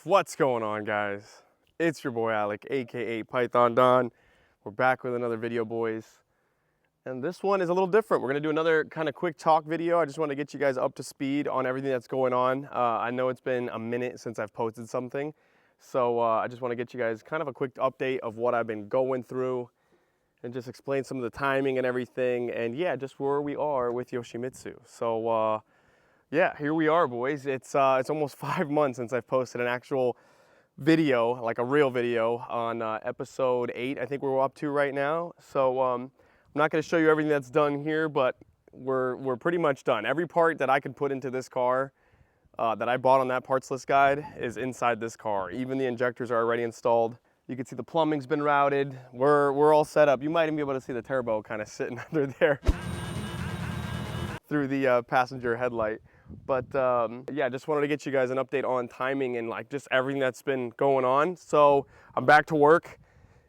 What's going on, guys? It's your boy Alec, aka Python Don. We're back with another video, boys. And this one is a little different. We're gonna do another kind of quick talk video. I just want to get you guys up to speed on everything that's going on. I know it's been a minute since I've posted something. So I just want to get you guys kind of a quick update of what I've been going through and just explain some of the timing and everything. And yeah, just where we are with Yoshimitsu. So yeah, here we are, boys. It's almost 5 months since I've posted an actual video, like a real video, on episode 8. I think we're up to right now. So I'm not going to show you everything that's done here, but we're pretty much done. Every part that I could put into this car that I bought on that parts list guide is inside this car. Even the injectors are already installed. You can see the plumbing's been routed. We're all set up. You might even be able to see the turbo kind of sitting under there through the passenger headlight. But yeah, just wanted to get you guys an update on timing and like just everything that's been going on. So I'm back to work.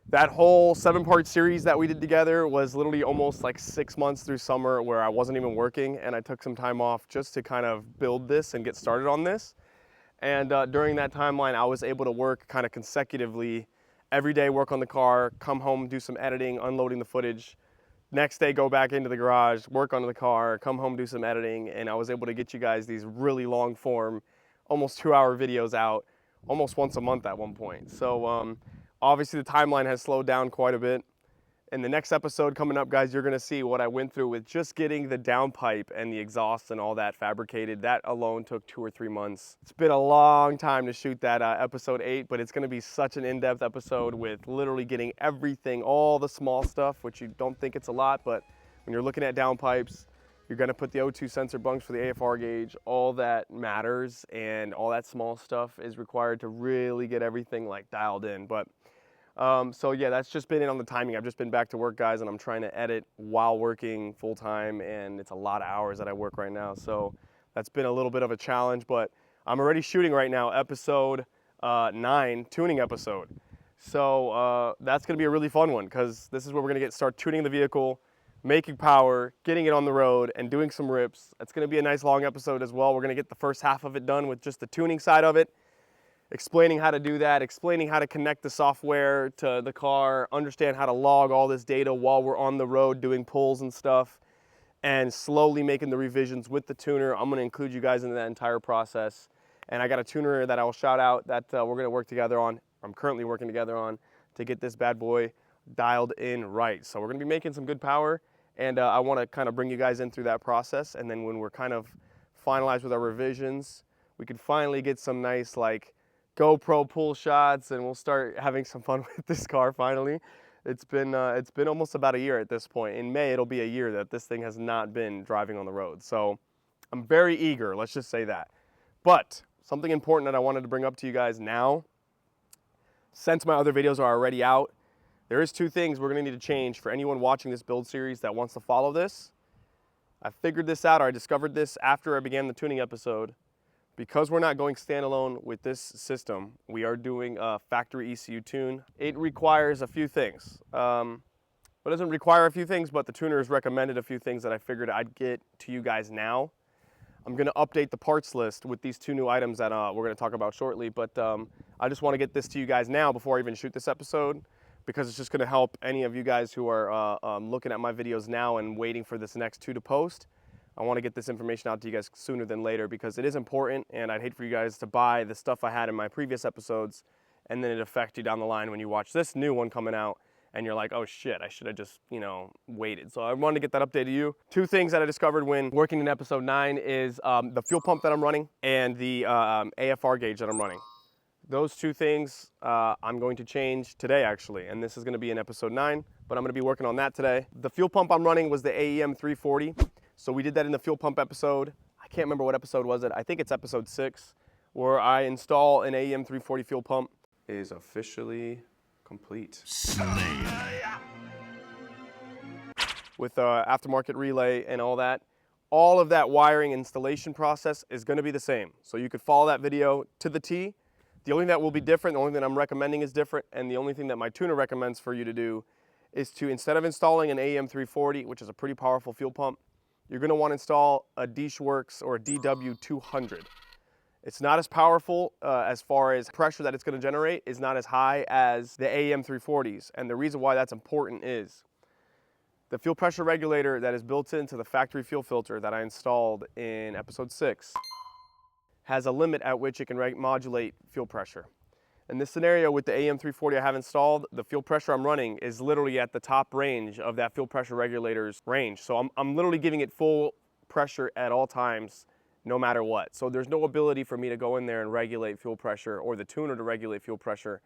That whole 7-part series that we did together was literally almost like 6 months through summer where I wasn't even working, and I took some time off just to kind of build this and get started on this. And during that timeline, I was able to work kind of consecutively every day, work on the car, come home, do some editing, unloading the footage. Next day, go back into the garage, work on the car, come home, do some editing, and I was able to get you guys these really long form, almost 2-hour videos out, almost once a month at one point. So obviously the timeline has slowed down quite a bit. In the next episode coming up, guys, you're gonna see what I went through with just getting the downpipe and the exhaust and all that fabricated. That alone took 2 or 3 months. It's been a long time to shoot that episode 8, but it's gonna be such an in-depth episode with literally getting everything, all the small stuff, which you don't think it's a lot, but when you're looking at downpipes, you're gonna put the O2 sensor bunks for the AFR gauge. All that matters, and all that small stuff is required to really get everything like dialed in. But so yeah, that's just been it on the timing. I've just been back to work, guys, and I'm trying to edit while working full time, and it's a lot of hours that I work right now. So that's been a little bit of a challenge, but I'm already shooting right now episode 9, tuning episode. So that's gonna be a really fun one, because this is where we're gonna start tuning the vehicle, making power, getting it on the road, and doing some rips. It's gonna be a nice long episode as well. We're gonna get the first half of it done with just the tuning side of it, explaining how to do that, explaining how to connect the software to the car, understand how to log all this data while we're on the road doing pulls and stuff, and slowly making the revisions with the tuner. I'm gonna include you guys in that entire process. And I got a tuner that I'll shout out that we're gonna work together on, I'm currently working together on, to get this bad boy dialed in right. So we're gonna be making some good power, and I wanna kind of bring you guys in through that process. And then when we're kind of finalized with our revisions, we can finally get some nice like GoPro pull shots, and we'll start having some fun with this car finally. It's been almost about a year at this point. In May, it'll be a year that this thing has not been driving on the road. So I'm very eager, let's just say that. But something important that I wanted to bring up to you guys now, since my other videos are already out, there is 2 things we're gonna need to change for anyone watching this build series that wants to follow this. I figured this out, or I discovered this after I began the tuning episode. Because we're not going standalone with this system, we are doing a factory ECU tune. It requires a few things. It doesn't require a few things, but the tuner has recommended a few things that I figured I'd get to you guys now. I'm gonna update the parts list with these 2 new items that we're gonna talk about shortly, but I just wanna get this to you guys now before I even shoot this episode, because it's just gonna help any of you guys who are looking at my videos now and waiting for this next 2 to post. I want to get this information out to you guys sooner than later, because it is important, and I'd hate for you guys to buy the stuff I had in my previous episodes and then it affect you down the line when you watch this new one coming out and you're like, oh shit, I should have just, waited. So I wanted to get that update to you. 2 things that I discovered when working in episode 9 is the fuel pump that I'm running and the AFR gauge that I'm running. Those 2 things I'm going to change today, actually, and this is going to be in episode 9, but I'm going to be working on that today. The fuel pump I'm running was the AEM 340. So we did that in the fuel pump episode. I can't remember what episode was it. I think it's episode 6, where I install an AEM 340 fuel pump. It is officially complete. With aftermarket relay and all that. All of that wiring installation process is gonna be the same. So you could follow that video to the T. The only thing that will be different, the only thing I'm recommending is different, and the only thing that my tuner recommends for you to do is to, instead of installing an AEM 340, which is a pretty powerful fuel pump, you're going to want to install a Deschwerks or a DW200. It's not as powerful as far as pressure that it's going to generate is not as high as the AEM 340s. And the reason why that's important is the fuel pressure regulator that is built into the factory fuel filter that I installed in episode 6 has a limit at which it can modulate fuel pressure. In this scenario with the AEM 340 I have installed, the fuel pressure I'm running is literally at the top range of that fuel pressure regulator's range. So I'm literally giving it full pressure at all times, no matter what. So there's no ability for me to go in there and regulate fuel pressure, or the tuner to regulate fuel pressure.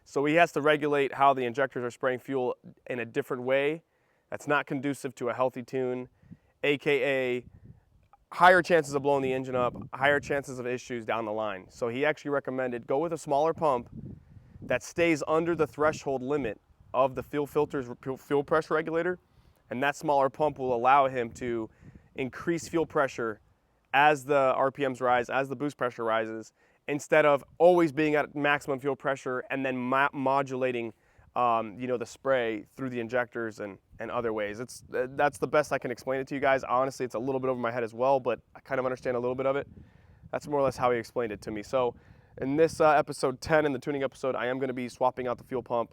So he has to regulate how the injectors are spraying fuel in a different way that's not conducive to a healthy tune, AKA higher chances of blowing the engine up, higher chances of issues down the line. So he actually recommended go with a smaller pump that stays under the threshold limit of the fuel filter's fuel pressure regulator, and that smaller pump will allow him to increase fuel pressure as the RPMs rise, as the boost pressure rises, instead of always being at maximum fuel pressure and then modulating the spray through the injectors and other ways. That's the best I can explain it to you guys. Honestly, it's a little bit over my head as well, but I kind of understand a little bit of it. That's more or less how he explained it to me. So in this episode 10, in the tuning episode, I am going to be swapping out the fuel pump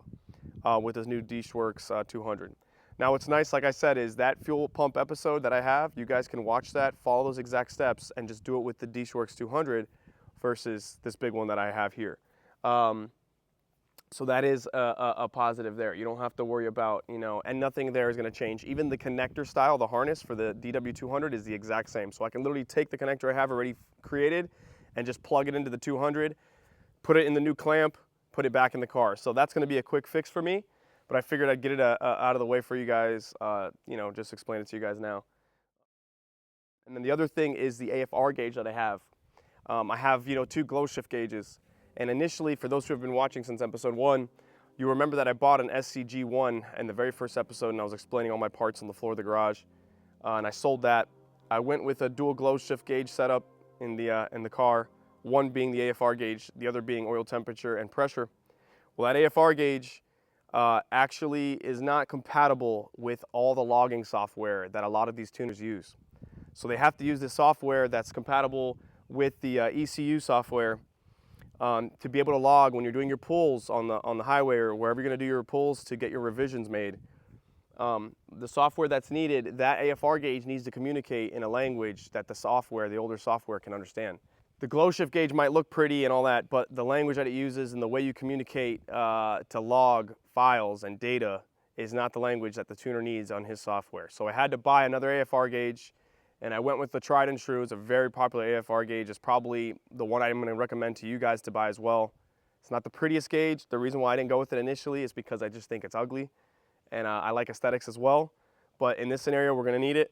with this new Dishworks 200. Now what's nice, like I said, is that fuel pump episode that I have, you guys can watch that, follow those exact steps, and just do it with the Dishworks 200 versus this big one that I have here. So that is a positive there. You don't have to worry about, and nothing there is going to change. Even the connector style, the harness for the DW200 is the exact same. So I can literally take the connector I have already created and just plug it into the 200, put it in the new clamp, put it back in the car. So that's going to be a quick fix for me, but I figured I'd get it out of the way for you guys, just explain it to you guys now. And then the other thing is the AFR gauge that I have. I have, 2 glow shift gauges. And initially, for those who have been watching since episode 1, you remember that I bought an SCG1 in the very first episode, and I was explaining all my parts on the floor of the garage, and I sold that. I went with a dual glow shift gauge setup in the car, one being the AFR gauge, the other being oil temperature and pressure. Well, that AFR gauge actually is not compatible with all the logging software that a lot of these tuners use. So they have to use the software that's compatible with the ECU software to be able to log when you're doing your pulls on the highway or wherever you're going to do your pulls to get your revisions made. The software that's needed, that AFR gauge needs to communicate in a language that the older software can understand. The glow shift gauge might look pretty and all that, but the language that it uses and the way you communicate to log files and data is not the language that the tuner needs on his software. So I had to buy another AFR gauge, and I went with the tried and true. It's a very popular AFR gauge. It's probably the one I'm going to recommend to you guys to buy as well. It's not the prettiest gauge. The reason why I didn't go with it initially is because I just think it's ugly, and I like aesthetics as well. But in this scenario, we're going to need it,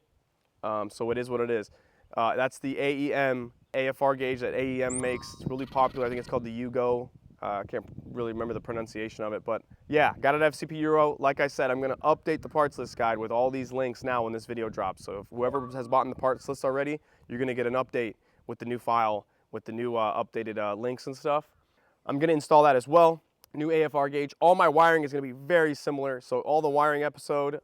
so it is what it is. That's the AEM AFR gauge that AEM makes. It's really popular. I think it's called the Yugo. I can't really remember the pronunciation of it, but yeah, got it at FCP Euro. Like I said, I'm going to update the parts list guide with all these links now when this video drops. So if whoever has bought in the parts list already, you're going to get an update with the new file, with the new updated links and stuff. I'm going to install that as well. New AFR gauge. All my wiring is going to be very similar. So all the wiring episode,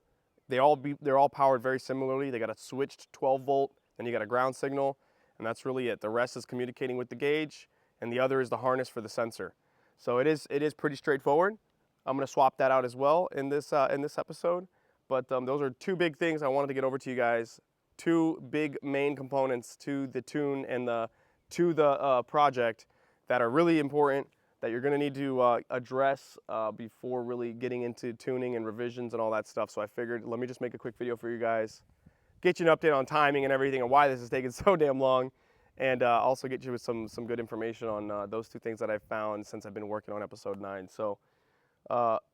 they're all powered very similarly. They got a switched 12 volt, then you got a ground signal, and that's really it. The rest is communicating with the gauge, and the other is the harness for the sensor. So it is pretty straightforward. I'm going to swap that out as well in this episode. But those are 2 big things I wanted to get over to you guys. 2 big main components to the tune and to the project that are really important that you're going to need to address before really getting into tuning and revisions and all that stuff. So I figured, let me just make a quick video for you guys, get you an update on timing and everything and why this is taking so damn long. And also get you with some good information on those 2 things that I've found since I've been working on episode 9. So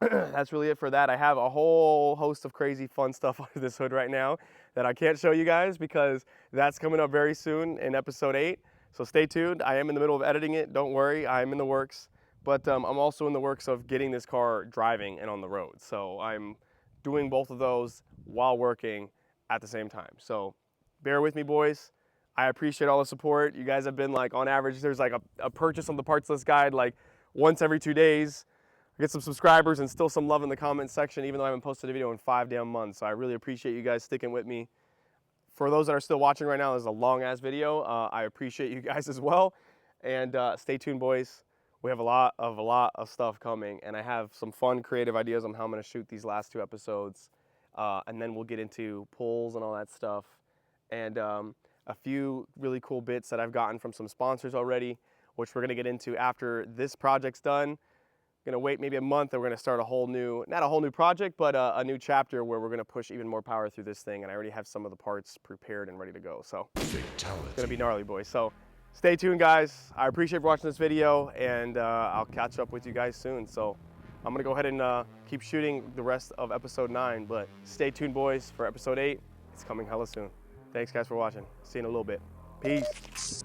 that's really it for that. I have a whole host of crazy fun stuff under this hood right now that I can't show you guys because that's coming up very soon in episode 8. So stay tuned. I am in the middle of editing it. Don't worry, I'm in the works. But I'm also in the works of getting this car driving and on the road. So I'm doing both of those while working at the same time. So bear with me, boys. I appreciate all the support. You guys have been like, on average, there's like a purchase on the parts list guide like once every 2 days. I get some subscribers and still some love in the comments section, even though I haven't posted a video in 5 damn months. So I really appreciate you guys sticking with me. For those that are still watching right now, this is a long ass video. I appreciate you guys as well. And stay tuned, boys. We have a lot of stuff coming, and I have some fun, creative ideas on how I'm going to shoot these last 2 episodes, and then we'll get into pulls and all that stuff, and a few really cool bits that I've gotten from some sponsors already, which we're going to get into after this project's done. Gonna wait maybe a month, and we're gonna start a whole new, not a whole new project, but a new chapter where we're gonna push even more power through this thing. And I already have some of the parts prepared and ready to go. So Fatality. it's gonna be gnarly, boys. So stay tuned, guys. I appreciate you watching this video, and I'll catch up with you guys soon. So I'm gonna go ahead and keep shooting the rest of episode 9, but stay tuned, boys, for episode 8. It's coming hella soon. Thanks, guys, for watching. See you in a little bit. Peace.